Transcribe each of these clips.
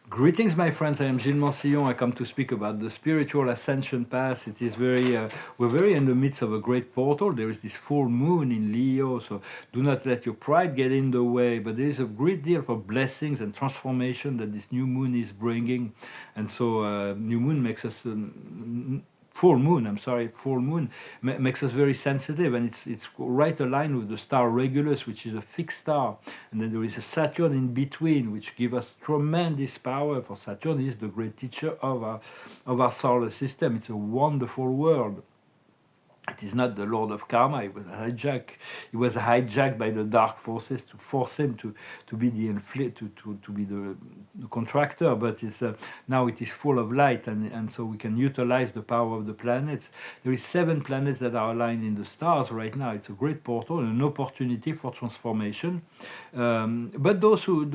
Greetings, my friends. I am Gilles Mansillon. I come to speak about the spiritual ascension path. It is we're very in the midst of a great portal. There is this full moon in Leo, so do not let your pride get in the way. But there is a great deal of blessings and transformation that this new moon is bringing, and so new moon makes us. Full moon, I'm sorry, full moon makes us very sensitive, and it's right aligned with the star Regulus, which is a fixed star, and then there is a Saturn in between, which gives us tremendous power. For Saturn is the great teacher of our solar system. It's a wonderful world. It is not the Lord of Karma. It was hijacked. He was hijacked by the dark forces to force him to be the to be the contractor. But it's now it is full of light, and so we can utilize the power of the planets. There is 7 planets that are aligned in the stars right now. It's a great portal, an opportunity for transformation. But those who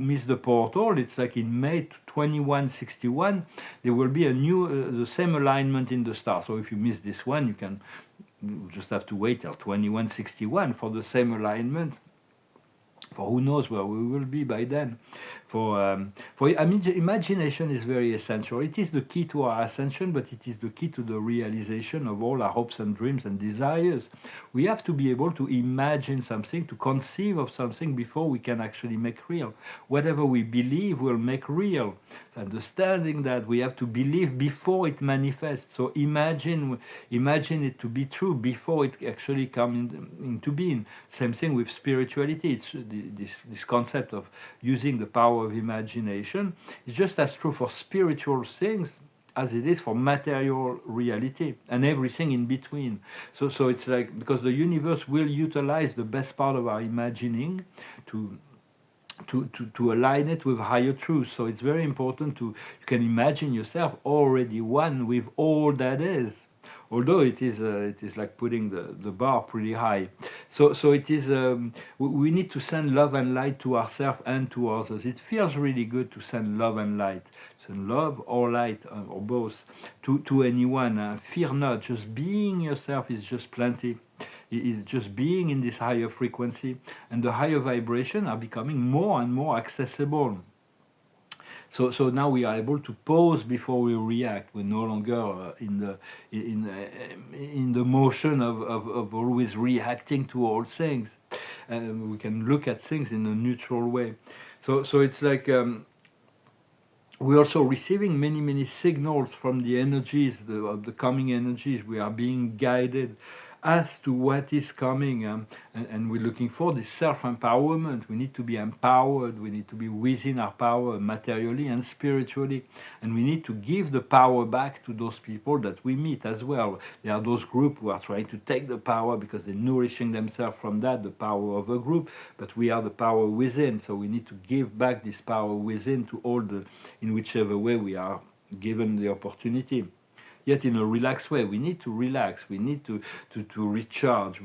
miss the portal, it's like in May 2161, there will be a new the same alignment in the star. So if you miss this one, you just have to wait till 2161 for the same alignment. For who knows where we will be by then. I mean, imagination is very essential. It is the key to our ascension, but it is the key to the realization of all our hopes and dreams and desires. We have to be able to imagine something, to conceive of something before we can actually make real. Whatever we believe will make real. Understanding that we have to believe before it manifests. So imagine it to be true before it actually comes into being. Same thing with spirituality. It's this concept of using the power of imagination is just as true for spiritual things as it is for material reality and everything in between. So it's like, because the universe will utilize the best part of our imagining to align it with higher truth. So it's very important you can imagine yourself already one with all that is. Although it is like putting the bar pretty high. So it is, we need to send love and light to ourselves and to others. It feels really good to send love and light. Send love or light, or both, to anyone. Fear not, just being yourself is just plenty. It is just being in this higher frequency, and the higher vibration are becoming more and more accessible. So now we are able to pause before we react. We're no longer in the motion of always reacting to all things. We can look at things in a neutral way. So it's like we're also receiving many signals from the energies, of the coming energies. We are being guided as to what is coming, and we're looking for this self-empowerment. We need to be empowered. We need to be within our power materially and spiritually, and we need to give the power back to those people that we meet as well. There are those groups who are trying to take the power because they're nourishing themselves from that, the power of a group, but we are the power within, so we need to give back this power within to all in whichever way we are given the opportunity. Yet in a relaxed way. We need to relax. We need to recharge.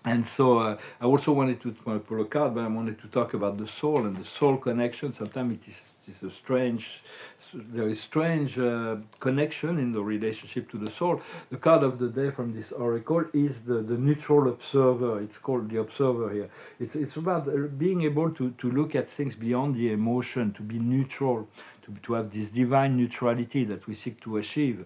And so I also wanted to pull a card, but I wanted to talk about the soul and the soul connection. Sometimes it's a strange, there is strange connection in the relationship to the soul. The card of the day from this oracle is the neutral observer. It's called the observer here. It's about being able to look at things beyond the emotion, to be neutral, to have this divine neutrality that we seek to achieve.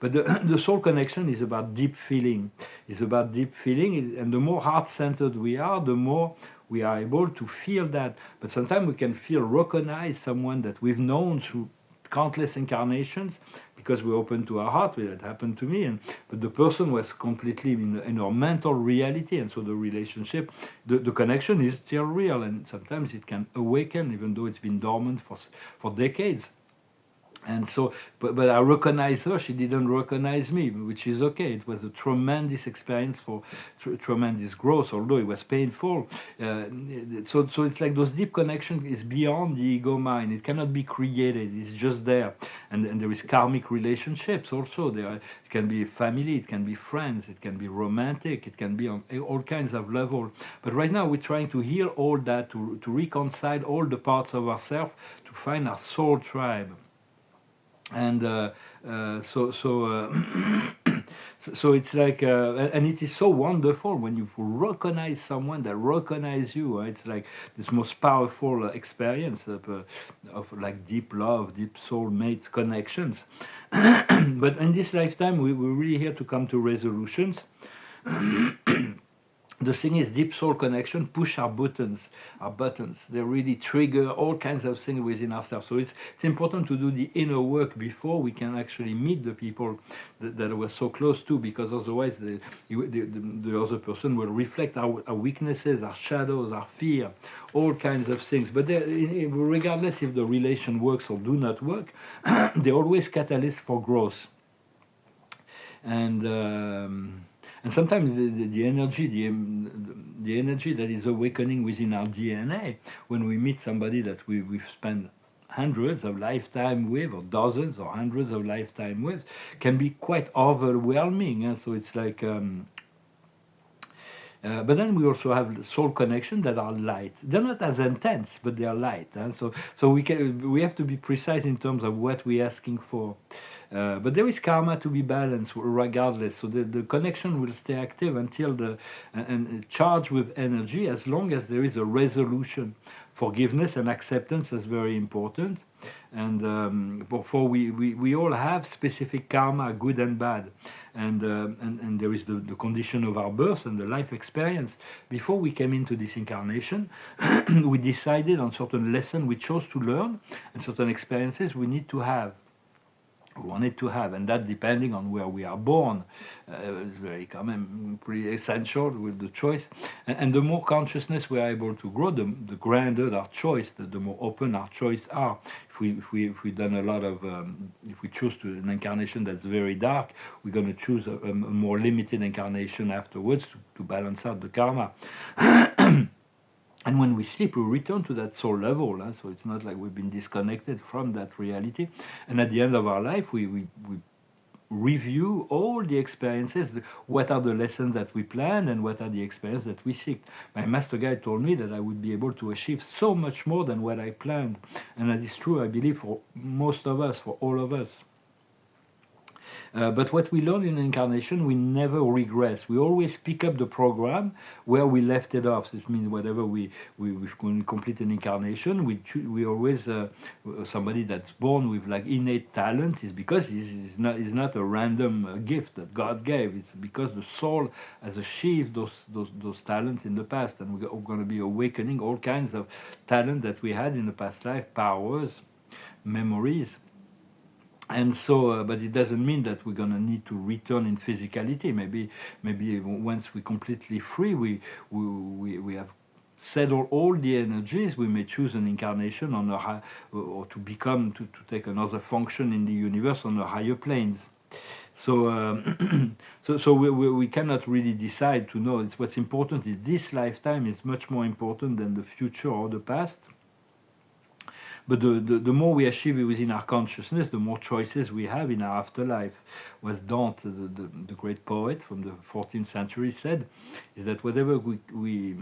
But the soul connection is about deep feeling. It's about deep feeling, and the more heart-centered we are, the more we are able to feel that. But sometimes we can recognize someone that we've known through countless incarnations because we're open to our heart. That happened to me, but the person was completely in our mental reality, and so the relationship, the connection is still real, and sometimes it can awaken even though it's been dormant for decades. And so, but I recognize her, she didn't recognize me, which is okay. It was a tremendous experience for tremendous growth, although it was painful. So it's like those deep connections is beyond the ego mind. It cannot be created, it's just there. And there is karmic relationships also. It can be family, it can be friends, it can be romantic, it can be on all kinds of levels. But right now we're trying to heal all that, to reconcile all the parts of ourselves, to find our soul tribe. And so So it's like, and it is so wonderful when you recognize someone that recognize you. It's like this most powerful experience of like deep love, deep soulmate connections. But in this lifetime, we're really here to come to resolutions. The thing is, deep soul connection push our buttons. Our buttons, they really trigger all kinds of things within ourselves. So it's important to do the inner work before we can actually meet the people that we're so close to, because otherwise the other person will reflect our weaknesses, our shadows, our fear, all kinds of things. But regardless if the relation works or do not work, they're always catalyst for growth. And sometimes the energy, the energy that is awakening within our DNA when we meet somebody that we've spent hundreds of lifetime with, or dozens or hundreds of lifetime with, can be quite overwhelming. And so it's like, but then we also have soul connections that are light. They're not as intense, but they are light. So we have to be precise in terms of what we're asking for. But there is karma to be balanced regardless. So the connection will stay active until and charged with energy, as long as there is a resolution. Forgiveness and acceptance is very important. And before we all have specific karma, good and bad, and there is the condition of our birth and the life experience. Before we came into this incarnation, we decided on certain lessons we chose to learn and certain experiences we need to have. Wanted to have, and that depending on where we are born, is very common, pretty essential with the choice. And the more consciousness we are able to grow, the grander our choice, the more open our choice are. If we done a lot of, if we choose an incarnation that's very dark, we're going to choose a more limited incarnation afterwards to balance out the karma. And when we sleep, we return to that soul level. So it's not like we've been disconnected from that reality. And at the end of our life, we review all the experiences. What are the lessons that we planned, and what are the experiences that we seek? My master guide told me that I would be able to achieve so much more than what I planned. And that is true, I believe, for most of us, for all of us. But what we learn in incarnation, we never regress. We always pick up the program where we left it off. This means whatever we complete an incarnation, we always somebody that's born with like innate talent is because he's not a random gift that God gave. It's because the soul has achieved those talents in the past, and we're going to be awakening all kinds of talent that we had in the past life, powers, memories. And so, but it doesn't mean that we're gonna need to return in physicality. Maybe once we're completely free, we have settled all the energies. We may choose an incarnation on or to become to take another function in the universe on the higher planes. So, so we cannot really decide to know. What's important is this lifetime is much more important than the future or the past. But the more we achieve within our consciousness, the more choices we have in our afterlife. Was Dante, the great poet from the 14th century, said, is that whatever we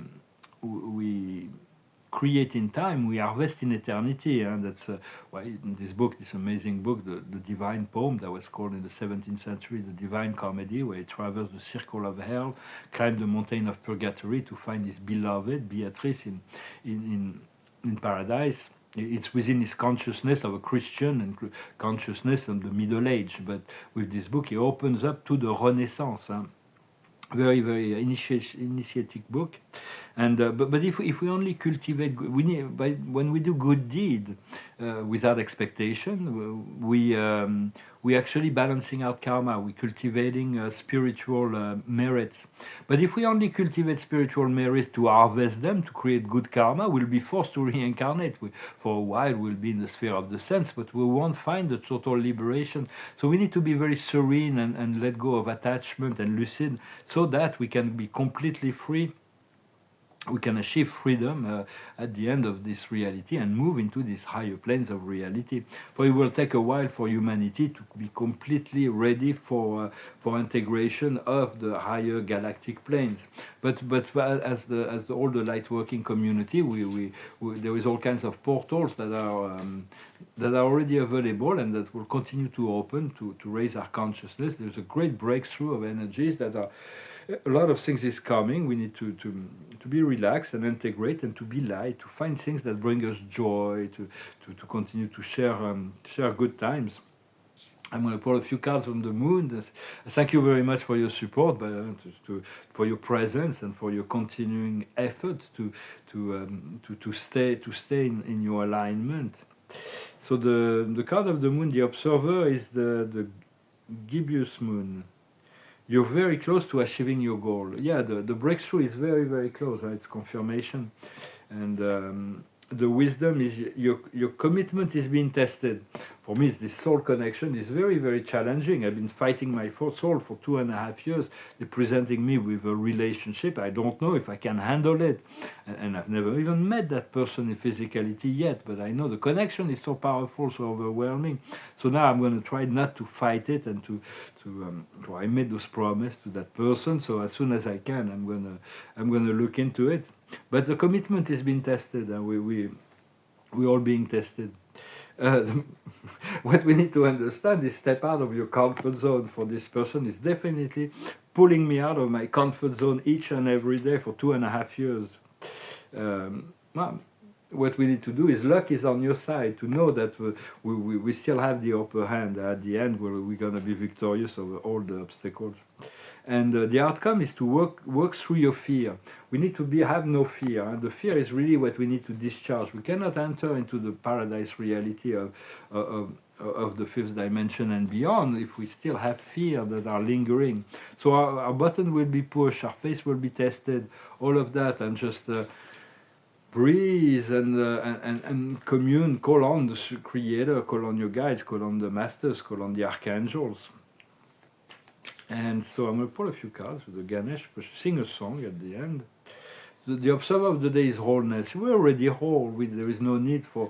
create in time, we harvest in eternity. And that's why in this book, this amazing book, the Divine Poem, that was called in the 17th century, the Divine Comedy, where he travels the circle of hell, climbs the mountain of purgatory to find his beloved Beatrice in paradise. It's within his consciousness of a Christian and consciousness of the Middle Age. But with this book, he opens up to the Renaissance. Very, very initiatic book. And but if we only cultivate, when we do good deed without expectation, we actually balancing out karma. We cultivating spiritual merits. But if we only cultivate spiritual merits to harvest them, to create good karma, we'll be forced to reincarnate. For a while, we'll be in the sphere of the sense, but we won't find the total liberation. So we need to be very serene and let go of attachment and lucid, so that we can be completely free we can achieve freedom at the end of this reality and move into these higher planes of reality. For it will take a while for humanity to be completely ready for integration of the higher galactic planes. But as all the light working community, we there is all kinds of portals that are already available and that will continue to open to raise our consciousness. There's a great breakthrough of energies that are a lot of things is coming. We need to be relaxed and integrate and to be light, to find things that bring us joy, to continue to share good times. I'm going to pull a few cards from the moon. Thank you very much for your support, for your presence and for your continuing effort to stay in your alignment. So the card of the moon, the observer, is the gibbous moon. You're very close to achieving your goal. Yeah, the breakthrough is very, very close. It's confirmation. And the wisdom is your commitment is being tested. For me, this soul connection is very, very challenging. I've been fighting my soul for 2.5 years. They're presenting me with a relationship. I don't know if I can handle it. And I've never even met that person in physicality yet. But I know the connection is so powerful, so overwhelming. So now I'm going to try not to fight it and so I made those promises to that person. So as soon as I can, I'm gonna look into it. But the commitment is being tested, and we're all being tested. What we need to understand is step out of your comfort zone. For this person is definitely pulling me out of my comfort zone each and every day for 2.5 years. Well, what we need to do is luck is on your side, to know that we still have the upper hand. At the end, we're going to be victorious over all the obstacles. And the outcome is to work through your fear. We need to have no fear. And the fear is really what we need to discharge. We cannot enter into the paradise reality of the fifth dimension and beyond if we still have fear that are lingering. So our button will be pushed, our face will be tested, all of that, and just breathe and commune, call on the Creator, call on your guides, call on the masters, call on the archangels. And so I'm going to pull a few cards with the Ganesh, sing a song at the end. The observer of the day is wholeness. We're already whole. There is no need for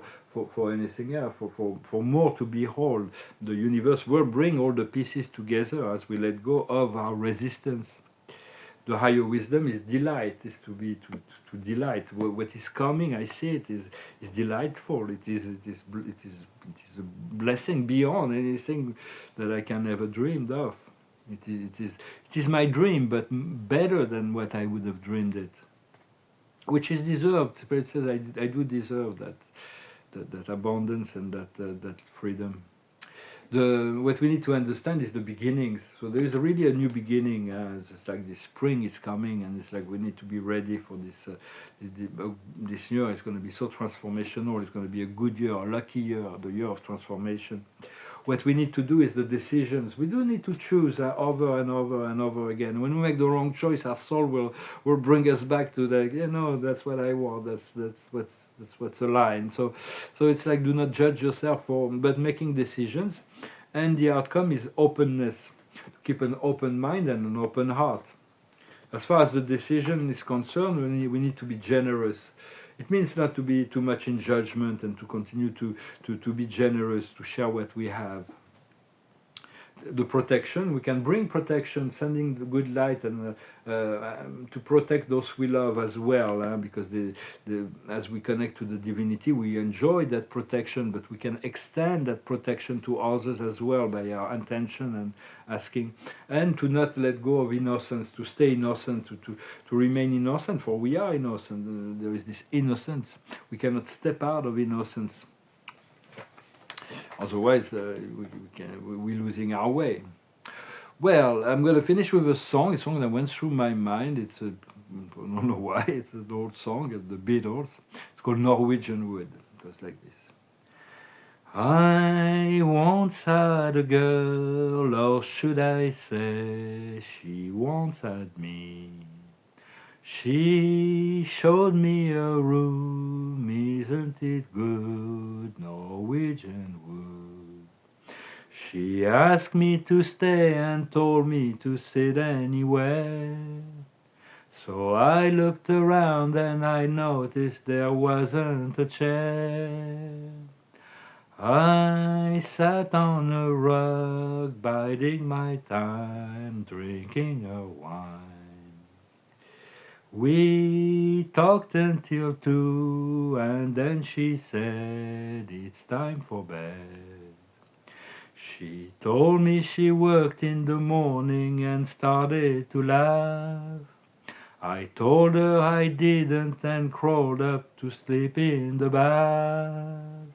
anything else, for more to be whole. The universe will bring all the pieces together as we let go of our resistance. The higher wisdom is delight, is to delight. What is coming, I see it, is delightful. It is a blessing beyond anything that I can ever dreamed of. It is my dream, but better than what I would have dreamed it, which is deserved. Spirit says I do deserve that abundance and that freedom. What we need to understand is the beginnings. So there is really a new beginning. It's like the spring is coming, and it's like we need to be ready for this. This year is going to be so transformational. It's going to be a good year, a lucky year, the year of transformation. What we need to do is the decisions. We do need to choose over and over and over again. When we make the wrong choice, our soul will bring us back to that's what I want. That's what's aligned. So it's like, do not judge yourself but making decisions, and the outcome is openness. Keep an open mind and an open heart. As far as the decision is concerned, we need to be generous. It means not to be too much in judgment and to continue to be generous, to share what we have. The protection, we can bring protection, sending the good light and to protect those we love as well, because as we connect to the divinity, we enjoy that protection, but we can extend that protection to others as well by our intention and asking, and to not let go of innocence, to stay innocent, to remain innocent, for we are innocent. There is this innocence. We cannot step out of innocence. Otherwise, we're losing our way. Well, I'm going to finish with a song that went through my mind. I don't know why, it's an old song of the Beatles. It's called Norwegian Wood. It goes like this. I once had a girl, or should I say, she once had me. She showed me a room, isn't it good, Norwegian wood. She asked me to stay and told me to sit anywhere. So I looked around and I noticed there wasn't a chair. I sat on a rug, biding my time, drinking a wine. We talked until 2, and then she said, it's time for bed. She told me she worked in the morning and started to laugh. I told her I didn't and crawled up to sleep in the bath.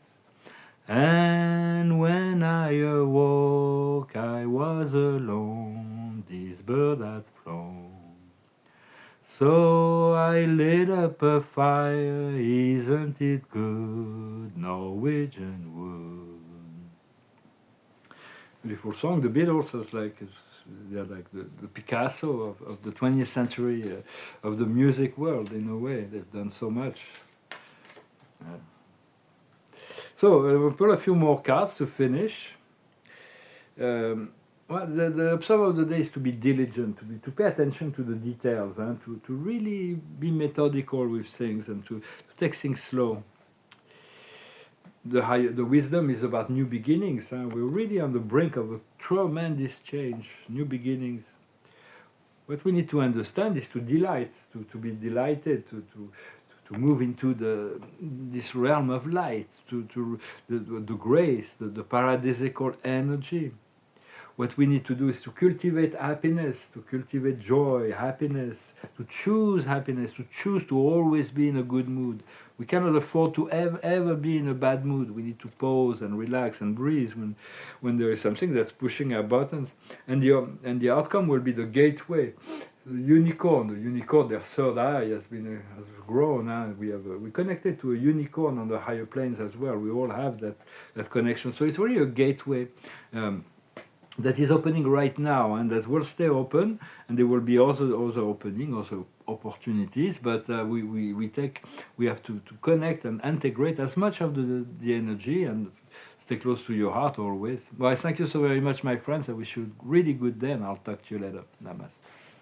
And when I awoke, I was alone, this bird had flown. So I lit up a fire, isn't it good, Norwegian wood. Beautiful song. The Beatles is like, they're like the Picasso of the 20th century, of the music world in a way. They've done so much. So we'll put a few more cards to finish. Well, the observer of the day is to be diligent, to pay attention to the details, and to really be methodical with things and to take things slow. The wisdom is about new beginnings. We're really on the brink of a tremendous change, new beginnings. What we need to understand is to delight, to be delighted, to move into this realm of light, to the grace, the paradisical energy. What we need to do is to cultivate happiness, to cultivate joy, happiness, to choose to always be in a good mood. We cannot afford to ever be in a bad mood. We need to pause and relax and breathe when there is something that's pushing our buttons. And the outcome will be the gateway. The unicorn, their third eye has grown. We connected to a unicorn on the higher planes as well. We all have that connection. So it's really a gateway. That is opening right now, and that will stay open, and there will be also opening, also opportunities. But we have to connect and integrate as much of the energy and stay close to your heart always. Well, thank you so very much, my friends. I wish you a really good day, and I'll talk to you later. Namaste.